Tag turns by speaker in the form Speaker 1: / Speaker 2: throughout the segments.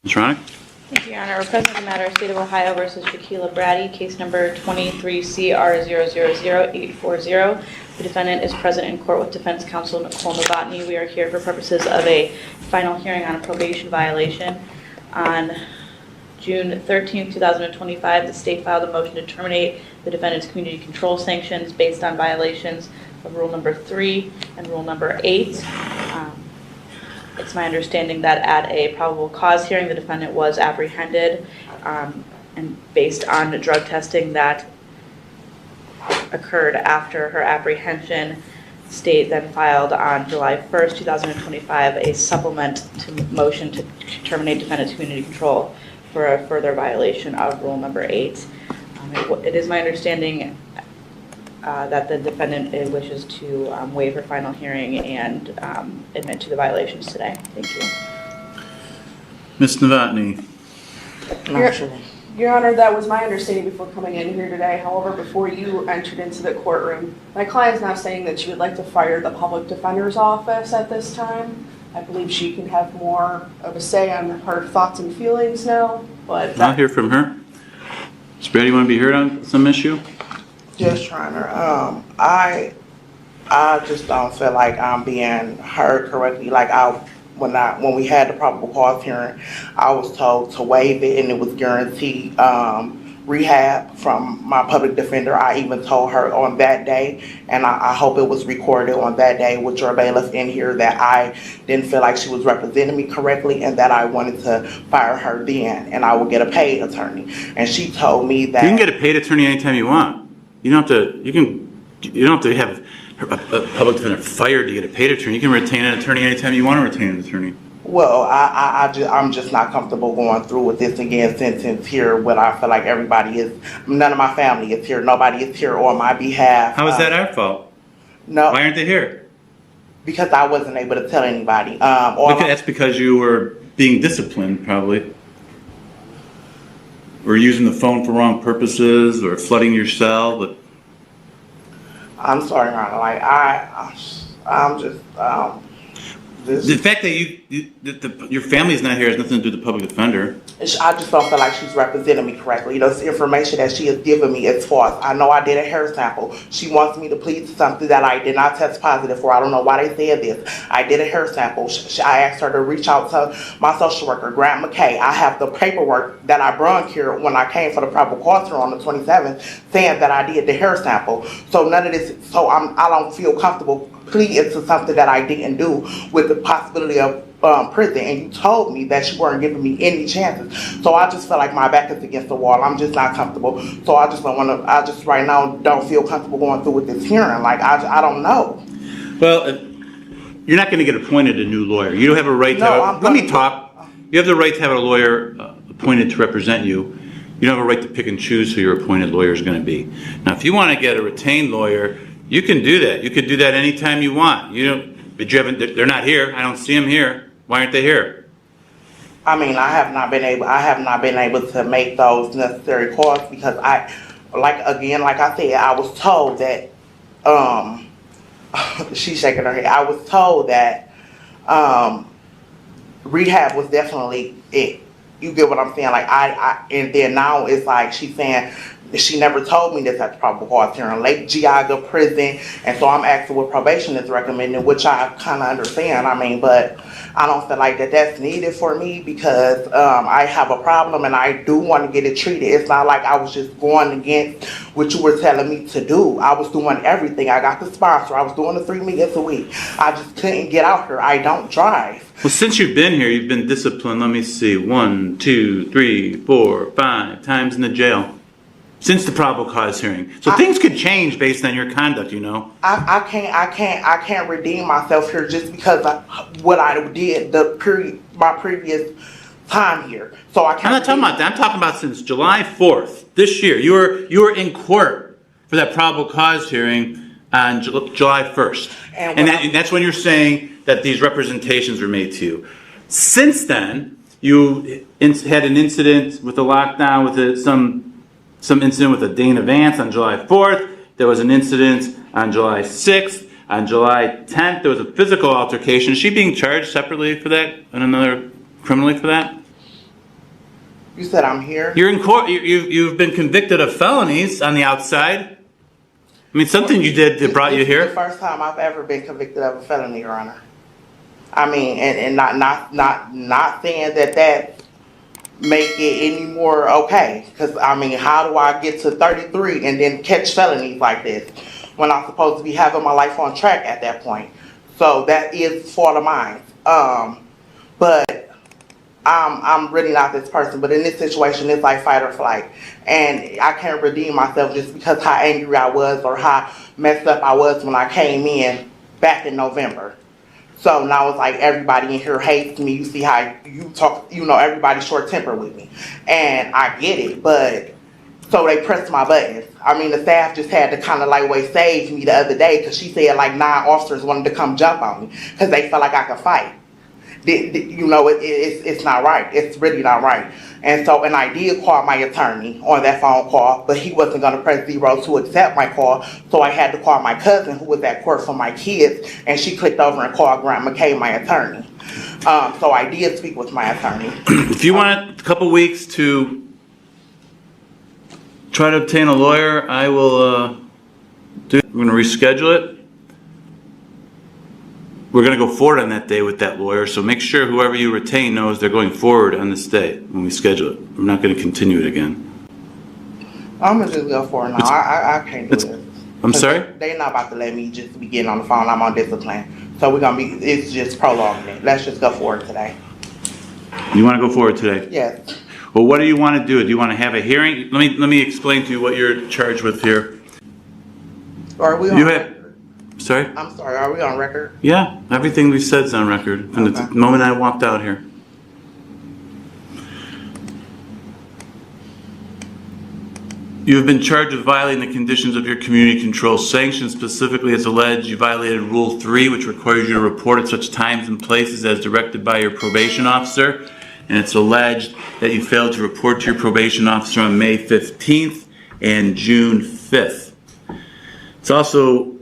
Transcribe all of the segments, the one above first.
Speaker 1: Ms. Ronick?
Speaker 2: Thank you, Your Honor. We're present in the matter of State of Ohio versus Shaquila Brady, case number 23CR000840. The defendant is present in court with defense counsel Nicole Novotny. We are here for purposes of a final hearing on a probation violation. On June 13, 2025, the state filed a motion to terminate the defendant's community control sanctions based on violations of Rule Number 3 and Rule Number 8. It's my understanding that at a probable cause hearing, the defendant was apprehended, and based on drug testing that occurred after her apprehension, the state then filed on July 1st, 2025, a supplement to motion to terminate defendant's community control for a further violation of Rule Number 8. It is my understanding that the defendant wishes to waive her final hearing and admit to the violations today. Thank you.
Speaker 1: Ms. Novotny?
Speaker 3: Your Honor, that was my understanding before coming in here today. However, before you entered into the courtroom, my client is now saying that she would like to fire the public defender's office at this time. I believe she can have more of a say on her thoughts and feelings now, but...
Speaker 1: I'll hear from her. Ms. Brady, you want to be heard on some issue?
Speaker 4: Yes, Your Honor. I just don't feel like I'm being heard correctly. Like when we had the probable cause hearing, I was told to waive it, and it was guaranteed rehab from my public defender. I even told her on that day, and I hope it was recorded on that day with your bailiff in here, that I didn't feel like she was representing me correctly, and that I wanted to fire her then, and I would get a paid attorney. And she told me that
Speaker 1: You can get a paid attorney anytime you want. You don't have to. You don't have to have a public defender fired to get a paid attorney. You can retain an attorney anytime you want to retain an attorney.
Speaker 4: Well, I'm just not comfortable going through with this again since here when I feel like everybody is, none of my family is here. Nobody is here on my behalf.
Speaker 1: How is that our fault?
Speaker 4: No.
Speaker 1: Why aren't they here?
Speaker 4: Because I wasn't able to tell anybody.
Speaker 1: That's because you were being disciplined, probably. Or using the phone for wrong purposes, or flooding your cell. But
Speaker 4: I'm sorry, Your Honor. Like I'm just
Speaker 1: the fact that your family's not here has nothing to do with the public defender.
Speaker 4: I just don't feel like she's representing me correctly. You know, this information that she has given me is false. I know I did a hair sample. She wants me to plead to something that I did not test positive for. I don't know why they said this. I did a hair sample. I asked her to reach out to my social worker, Grant McKay. I have the paperwork that I brought here when I came for the probable cause hearing on the 27th, saying that I did the hair sample. So none of this. So I don't feel comfortable pleading to something that I didn't do with the possibility of prison, and you told me that you weren't giving me any chances. So I just feel like my back is against the wall. I'm just not comfortable. So I just don't want to. I just right now don't feel comfortable going through with this hearing. Like I don't know.
Speaker 1: Well, you're not going to get appointed a new lawyer. You don't have a right to. Let me talk. You have the right to have a lawyer appointed to represent you. You don't have a right to pick and choose who your appointed lawyer is going to be. Now, if you want to get a retained lawyer, you can do that. You can do that anytime you want. You don't. But you haven't. They're not here. I don't see them here. Why aren't they here?
Speaker 4: I mean, I have not been able to make those necessary calls because like I said, I was told that she's shaking her head. I was told that rehab was definitely it. You get what I'm saying? Like and then now it's like she's saying she never told me this at the probable cause hearing. Lake Geauga prison, and so I'm asking what probation is recommending, which I kind of understand. I mean, but I don't feel like that's needed for me because I have a problem and I do want to get it treated. It's not like I was just going against what you were telling me to do. I was doing everything. I got the sponsor. I was doing the 3 meetings a week. I just couldn't get out here. I don't drive.
Speaker 1: Well, since you've been here, you've been disciplined. Let me see, 1, 2, 3, 4, 5 times in the jail since the probable cause hearing. So things could change based on your conduct, you know.
Speaker 4: I can't redeem myself here just because what I did my previous time here. So I can't.
Speaker 1: I'm not talking about that. I'm talking about since July 4th this year. You were in court for that probable cause hearing on July 1st, and that's when you're saying that these representations were made to you. Since then, you had an incident with the lockdown, with some incident with a Dana Vance on July 4th. There was an incident on July 6th. On July 10th, there was a physical altercation. Is she being charged separately for that and another criminally for that?
Speaker 4: You said I'm here?
Speaker 1: You're in court. You've been convicted of felonies on the outside. I mean, something you did that brought you
Speaker 4: This is
Speaker 1: here.
Speaker 4: the first time I've ever been convicted of a felony, Your Honor. I mean, and not saying that make it any more okay. Because, I mean, how do I get to 33 and then catch felonies like this when I'm supposed to be having my life on track at that point? So that is fault of mine. But I'm really not this person. But in this situation, it's like fight or flight. And I can't redeem myself just because how angry I was or how messed up I was when I came in back in November. So now it's like everybody in here hates me. You see how you talk, everybody's short tempered with me. And I get it, but so they pressed my buttons. I mean, the staff just had to kind of like save me the other day because she said like 9 officers wanted to come jump on me because they felt like I could fight. It's not right. It's really not right. And I did call my attorney on that phone call, but he wasn't going to press 0 to accept my call. So I had to call my cousin who was at court for my kids, and she clicked over and called Grant McKay, my attorney. So I did speak with my attorney.
Speaker 1: If you want a couple weeks to try to obtain a lawyer, I will we're going to reschedule it. We're going to go forward on that day with that lawyer, so make sure whoever you retain knows they're going forward on this day when we schedule it. We're not going to continue it again.
Speaker 4: I'm going to just go for it now. I can't do this.
Speaker 1: I'm sorry?
Speaker 4: They're not about to let me just be getting on the phone. I'm on discipline. So it's just prolonging it. Let's just go forward today.
Speaker 1: You want to go forward today?
Speaker 4: Yes.
Speaker 1: Well, what do you want to do? Do you want to have a hearing? Let me explain to you what you're charged with here.
Speaker 4: Are we on record?
Speaker 1: Sorry?
Speaker 4: I'm sorry, are we on record?
Speaker 1: Yeah, everything we said is on record from the moment I walked out here. You have been charged with violating the conditions of your community control sanction. Specifically, it's alleged you violated Rule 3, which requires you to report at such times and places as directed by your probation officer. And it's alleged that you failed to report to your probation officer on May 15th and June 5th. It's also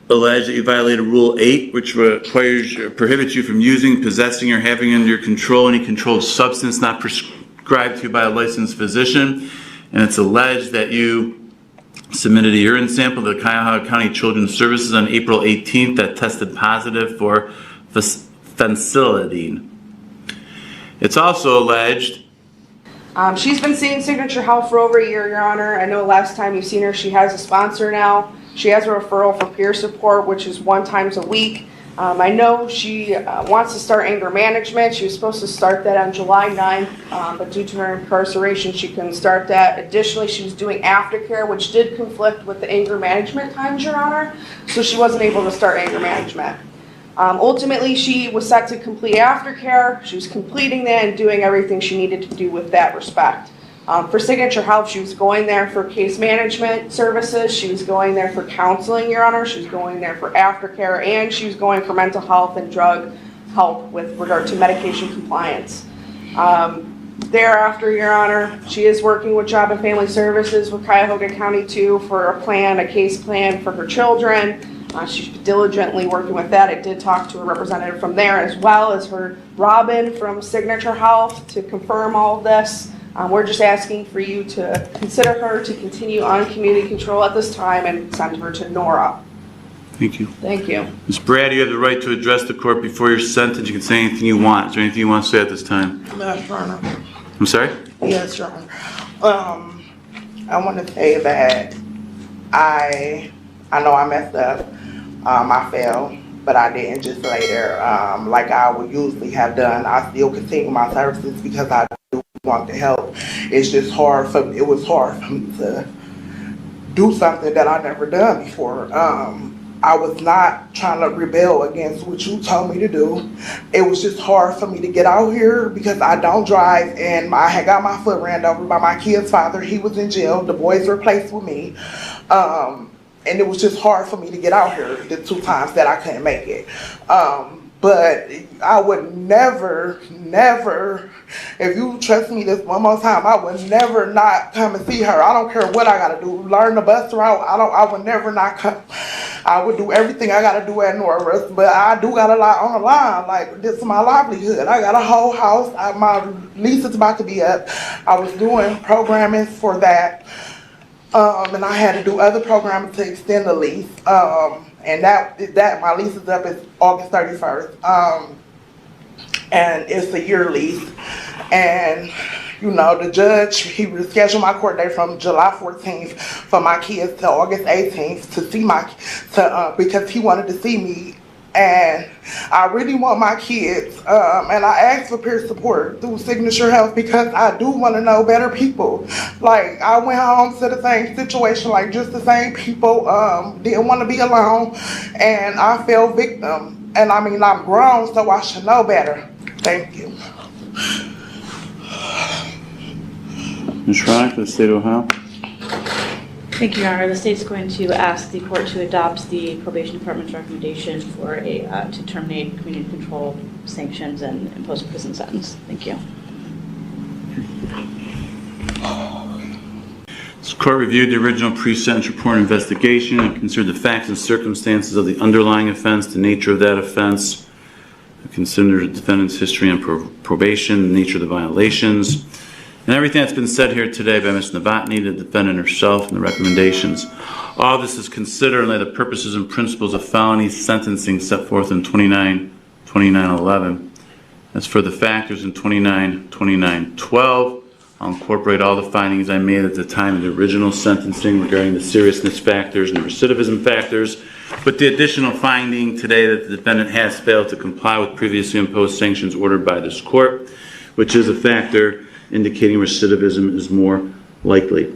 Speaker 1: alleged that you violated Rule 8, which prohibits you from using, possessing, or having under your control any controlled substance not prescribed to you by a licensed physician. And it's alleged that you submitted a urine sample to the Cuyahoga County Children's Services on April 18th that tested positive for phencylamine. It's also alleged
Speaker 3: She's been seeing Signature Health for over a year, Your Honor. I know last time you've seen her, she has a sponsor now. She has a referral for peer support, which is 1 time a week. I know she wants to start anger management. She was supposed to start that on July 9th, but due to her incarceration, she couldn't start that. Additionally, she was doing aftercare, which did conflict with the anger management times, Your Honor, so she wasn't able to start anger management. Ultimately, she was set to complete aftercare. She was completing that and doing everything she needed to do with that respect. For Signature Health, she was going there for case management services. She was going there for counseling, Your Honor. She was going there for aftercare, and she was going for mental health and drug help with regard to medication compliance. Thereafter, Your Honor, she is working with Job and Family Services with Cuyahoga County too for a case plan for her children. She's diligently working with that. I did talk to a representative from there as well as her Robin from Signature Health to confirm all of this. We're just asking for you to consider her to continue on community control at this time and send her to Nora.
Speaker 1: Thank you.
Speaker 3: Thank you.
Speaker 1: Ms. Brad, you have the right to address the court before you're sentenced. You can say anything you want. Is there anything you want to say at this time?
Speaker 4: Yes, Your Honor.
Speaker 1: I'm sorry?
Speaker 4: Yes, Your Honor. I want to say that I know I messed up. I failed, but I didn't just lay there like I would usually have done. I still continue my services because I do want to help. It's just hard for me. It was hard for me to do something that I never done before. I was not trying to rebel against what you told me to do. It was just hard for me to get out here because I don't drive, and I had got my foot ran over by my kid's father. He was in jail. The boys were placed with me. And it was just hard for me to get out here the 2 times that I couldn't make it. But I would never, if you trust me this one more time, I would never not come and see her. I don't care what I gotta do. Learn the bus route. I would never not I would do everything I gotta do at Norris, but I do got a lot on the line. Like, this is my livelihood. I got a whole house. My lease is about to be up. I was doing programming for that. And I had to do other programming to extend the lease. And that my lease is up is August 31st. And it's a year lease. And you know, the judge, he rescheduled my court date from July 14th for my kids to August 18th to see because he wanted to see me. And I really want my kids. And I asked for peer support through Signature Health because I do want to know better people. Like, I went home to the same situation, like just the same people, didn't want to be alone. And I fell victim. And I mean, I'm grown, so I should know better. Thank you.
Speaker 1: Ms. Schrock, the State of Ohio.
Speaker 2: Thank you, Your Honor. The state is going to ask the court to adopt the probation department's recommendation for to terminate community control sanctions and impose a prison sentence. Thank you.
Speaker 1: This court reviewed the original pre-sentence report investigation and considered the facts and circumstances of the underlying offense, the nature of that offense, considered the defendant's history on probation, the nature of the violations, and everything that's been said here today by Ms. Novotny, the defendant herself, and the recommendations. All this is considered in the purposes and principles of felony sentencing set forth in 29-2911. As for the factors in 29-2912, I'll incorporate all the findings I made at the time of the original sentencing regarding the seriousness factors and the recidivism factors, with the additional finding today that the defendant has failed to comply with previously imposed sanctions ordered by this court, which is a factor indicating recidivism is more likely.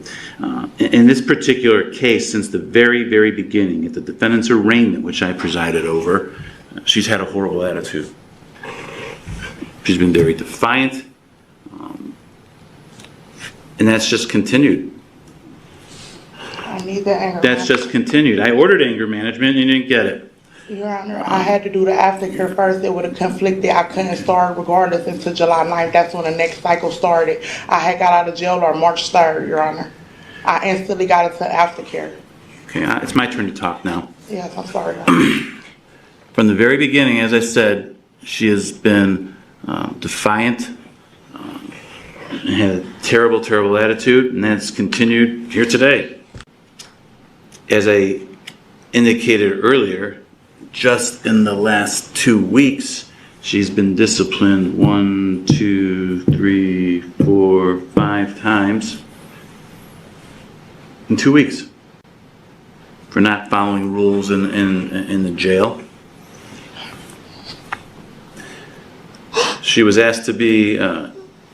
Speaker 1: In this particular case, since the very, very beginning, at the defendant's arraignment, which I presided over, she's had a horrible attitude. She's been very defiant, and that's just continued.
Speaker 4: I need the anger
Speaker 1: That's just continued. I ordered anger management and you didn't get it.
Speaker 4: Your Honor, I had to do the aftercare first. It would have conflicted. I couldn't start regardless until July 9th. That's when the next cycle started. I had got out of jail on March 3rd, Your Honor. I instantly got into aftercare.
Speaker 1: Okay, it's my turn to talk now.
Speaker 4: Yes, I'm sorry, Your Honor.
Speaker 1: From the very beginning, as I said, she has been defiant, and had a terrible, terrible attitude, and that's continued here today. As I indicated earlier, just in the last 2 weeks, she's been disciplined 1, 2, 3, 4, 5 times in 2 weeks for not following rules in the jail. She was asked to be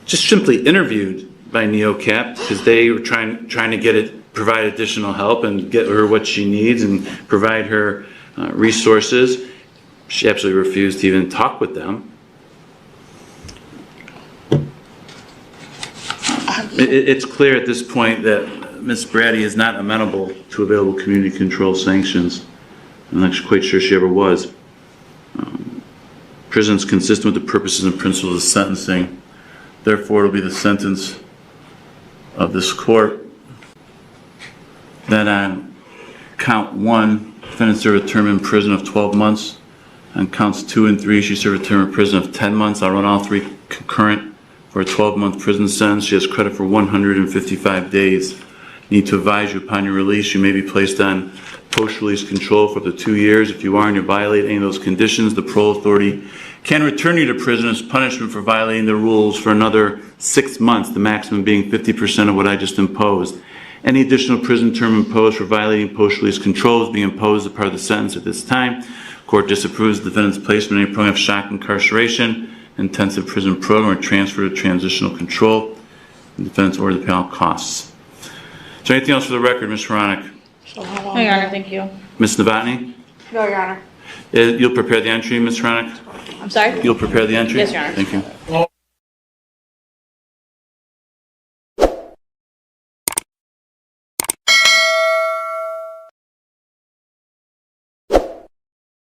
Speaker 1: just simply interviewed by NeoCap because they were trying to provide additional help and get her what she needs and provide her resources. She absolutely refused to even talk with them. It's clear at this point that Ms. Brady is not amenable to available community control sanctions. I'm not quite sure she ever was. Prison is consistent with the purposes and principles of sentencing. Therefore, it will be the sentence of this court that on count 1, defendant served a term in prison of 12 months. On counts 2 and 3, she served a term in prison of 10 months. I'll run all 3 concurrent for a 12-month prison sentence. She has credit for 155 days. Need to advise you upon your release, you may be placed on post-release control for up to 2 years. If you are and you violate any of those conditions, the parole authority can return you to prison as punishment for violating the rules for another 6 months, the maximum being 50% of what I just imposed. Any additional prison term imposed for violating post-release control is being imposed as part of the sentence at this time. Court disapproves the defendant's placement in a program of shock incarceration, intensive prison program, or transfer to transitional control. The defendant's ordered to pay all costs. Is there anything else for the record, Ms. Hronik?
Speaker 2: No, Your Honor, thank you.
Speaker 1: Ms. Novotny?
Speaker 3: No, Your Honor.
Speaker 1: You'll prepare the entry, Ms. Hronik?
Speaker 2: I'm sorry?
Speaker 1: You'll prepare the entry?
Speaker 2: Yes, Your Honor.
Speaker 1: Thank you.